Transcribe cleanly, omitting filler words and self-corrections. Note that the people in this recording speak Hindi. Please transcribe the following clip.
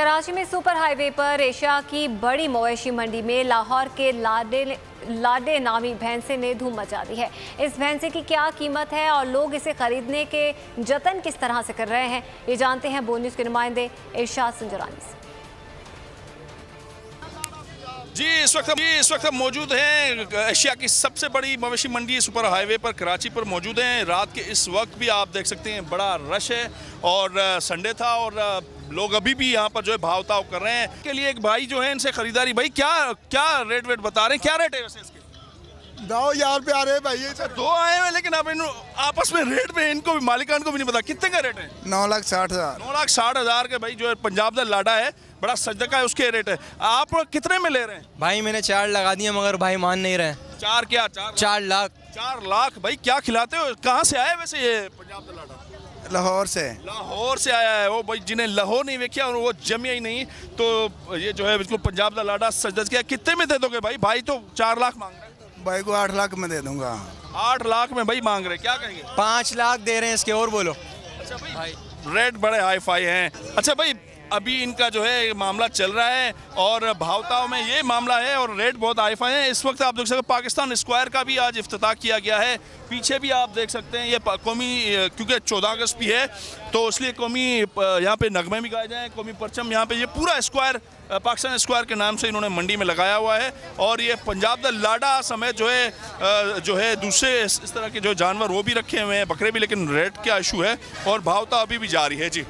कराची में सुपर हाईवे पर एशिया की बड़ी मवेशी मंडी में लाहौर के लाडे नामी भैंसे ने धूम मचा दी है। इस भैंसे की क्या कीमत है और लोग इसे खरीदने के जतन किस तरह से कर रहे हैं, ये जानते हैं बो न्यूज़ के नुमाइंदे इरशाद संजरानी से। जी इस वक्त हम मौजूद हैं एशिया की सबसे बड़ी मवेशी मंडी सुपर हाईवे पर कराची पर मौजूद हैं। रात के इस वक्त भी आप देख सकते हैं बड़ा रश है और संडे था और लोग अभी भी यहाँ पर जो है भाव ताव कर रहे हैं। के लिए एक भाई जो है इनसे खरीदारी, भाई क्या रेट बता रहे हैं, क्या रेट है वैसे इसके? 2000 पे आ रहे हैं भाई। अच्छा, दो आए हुए लेकिन अब आपस में रेट पे इनको भी मालिकान को भी नहीं पता कितने का रेट है। 9,60,000 9,60,000 के भाई जो है पंजाब का लाडा है, बड़ा सजदा का है, उसके रेट है। आप कितने में ले रहे हैं? भाई मैंने 4 लगा दिए मगर भाई मान नहीं रहे। 4 क्या? 4 लाख। 4 लाख भाई क्या खिलाते हो? कहाँ से आए वैसे ये पंजाब का लाडा? लाहौर से। लाहौर से आया है वो भाई, जिन्हें लाहौर नहीं देखा और वो जमिया ही नहीं, तो ये जो है बिल्कुल पंजाब का लाडा सजदा किया। कितने में दे दोगे भाई? भाई तो 4 लाख मांग रहे हैं। भाई को 8 लाख में दे दूंगा। 8 लाख में भाई मांग रहे, क्या कहेंगे? 5 लाख दे रहे हैं इसके, और बोलो। अच्छा भाई रेट बड़े हाई फाई हैं। अच्छा भाई अभी इनका जो है मामला चल रहा है और भावताओं में ये मामला है और रेट बहुत हाई फाई है। इस वक्त आप देख सकते हैं पाकिस्तान स्क्वायर का भी आज इफ्तिताह किया गया है। पीछे भी आप देख सकते हैं ये कौमी, क्योंकि 14 अगस्त भी है तो इसलिए कौमी यहाँ पे नगमे भी गाए जाए, कौमी परचम यहाँ पे, ये पूरा स्क्वायर पाकिस्तान स्क्वायर के नाम से इन्होंने मंडी में लगाया हुआ है। और ये पंजाब दा लाडा समेत जो है दूसरे इस तरह के जो जानवर वो भी रखे हुए हैं, बकरे भी, लेकिन रेट का इशू है और भावता अभी भी जारी है। जी।